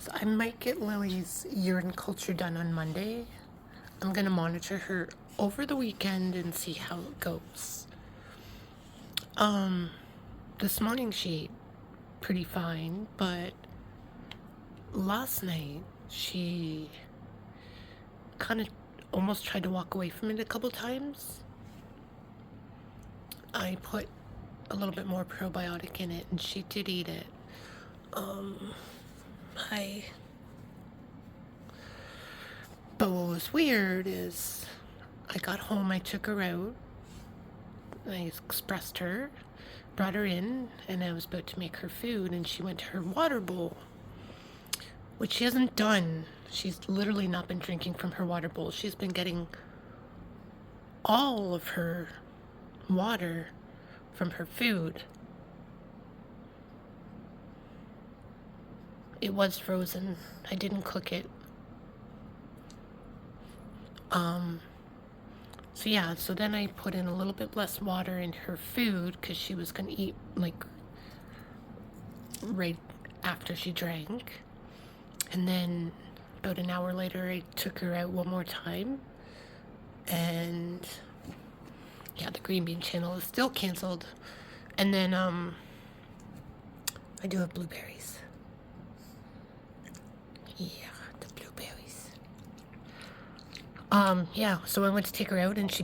So I might get Lily's urine culture done on Monday. I'm gonna monitor her over the weekend and see how it goes. This morning she ate pretty fine, but last night she kind of almost tried to walk away from it a couple times. I put a little bit more probiotic in it and she did eat it. I But what was weird is I got home, I took her out, I expressed her, brought her in, and I was about to make her food, and she went to her water bowl, which she hasn't done. She's literally not been drinking from her water bowl. She's been getting all of her water from her food. It was frozen. I didn't cook it. So then I put in a little bit less water in her food because she was going to eat like right after she drank. And then about an hour later, I took her out one more time. And yeah, the green bean channel is still canceled. And then I do have blueberries. Yeah, the blueberries. So I went to take her out and she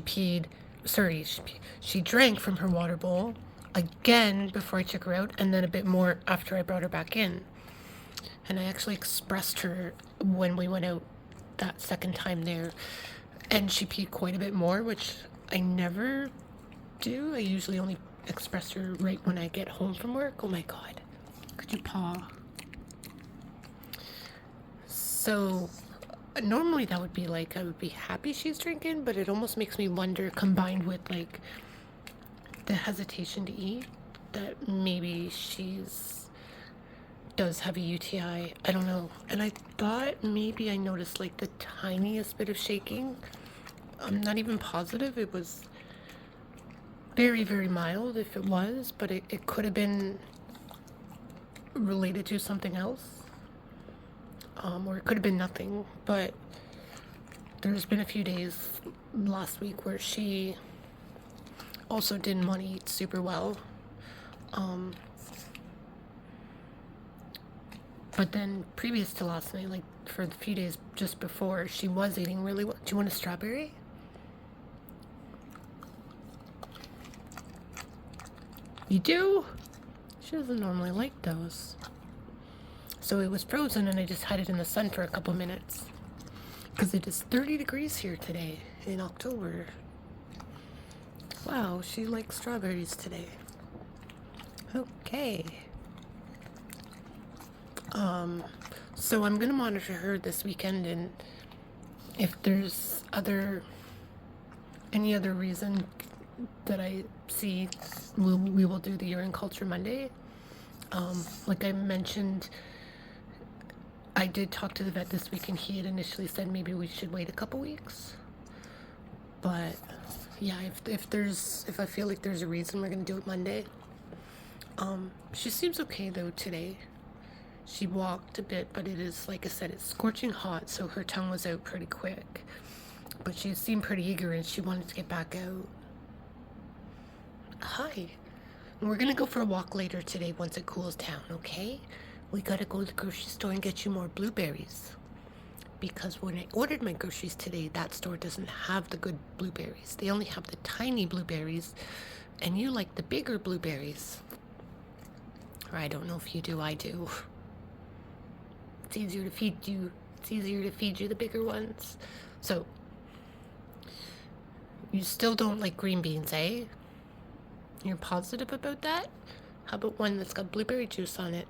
drank from her water bowl again before I took her out, and then a bit more after I brought her back in. And I actually expressed her when we went out that second time there, and she peed quite a bit more, which I never do. I usually only express her right when I get home from work. Oh my god. Could you paw? So normally that would be like I would be happy she's drinking, but it almost makes me wonder, combined with like the hesitation to eat, that maybe she's does have a UTI. I don't know. And I thought maybe I noticed like the tiniest bit of shaking. I'm not even positive. It was very, very mild if it was, but it could have been related to something else. Or it could have been nothing, but there's been a few days last week where she also didn't want to eat super well. But then previous to last night, like for the few days just before, she was eating really well. Do you want a strawberry? You do? She doesn't normally like those. So it was frozen and I just had it in the sun for a couple minutes. Because it is 30 degrees here today in October. Wow, she likes strawberries today. Okay. So I'm gonna monitor her this weekend, and if there's any other reason that I see, we will do the urine culture Monday. Like I mentioned, I did talk to the vet this week, and he had initially said maybe we should wait a couple weeks. But yeah, if I feel like there's a reason, we're gonna do it Monday. She seems okay though today. She walked a bit, but it is, like I said, it's scorching hot, so her tongue was out pretty quick. But she seemed pretty eager and she wanted to get back out. Hi. We're gonna go for a walk later today once it cools down, okay? We gotta go to the grocery store and get you more blueberries. Because when I ordered my groceries today, that store doesn't have the good blueberries. They only have the tiny blueberries, and you like the bigger blueberries. Or I don't know if you do, I do. It's easier to feed you the bigger ones. So, you still don't like green beans, eh? You're positive about that? How about one that's got blueberry juice on it?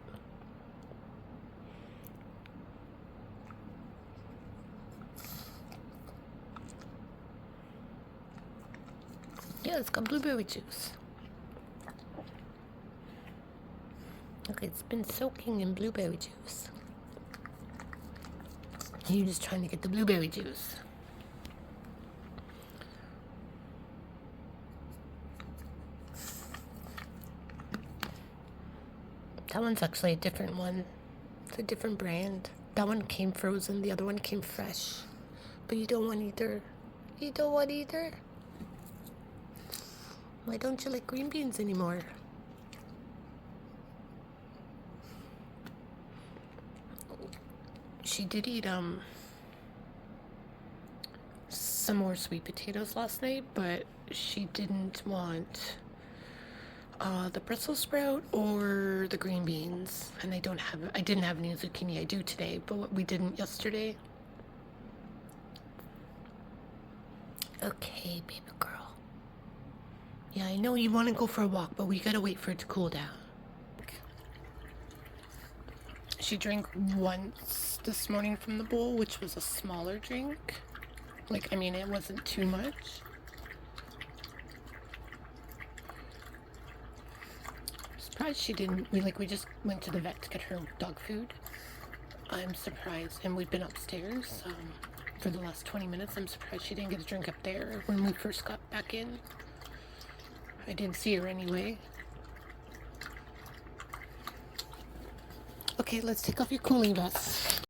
Yeah, it's got blueberry juice. Okay, it's been soaking in blueberry juice. You're just trying to get the blueberry juice. That one's actually a different one. It's a different brand. That one came frozen, the other one came fresh. But you don't want either. You don't want either? Why don't you like green beans anymore? She did eat some more sweet potatoes last night, but she didn't want the Brussels sprout or the green beans. And I didn't have any zucchini. I do today, but we didn't yesterday. Okay, baby girl. Yeah, I know you want to go for a walk, but we gotta wait for it to cool down. She drank once this morning from the bowl, which was a smaller drink. Like, I mean, it wasn't too much. I'm surprised she didn't. We just went to the vet to get her dog food. I'm surprised, and we've been upstairs for the last 20 minutes. I'm surprised she didn't get a drink up there when we first got back in. I didn't see her anyway. Okay, let's take off your cooling vest.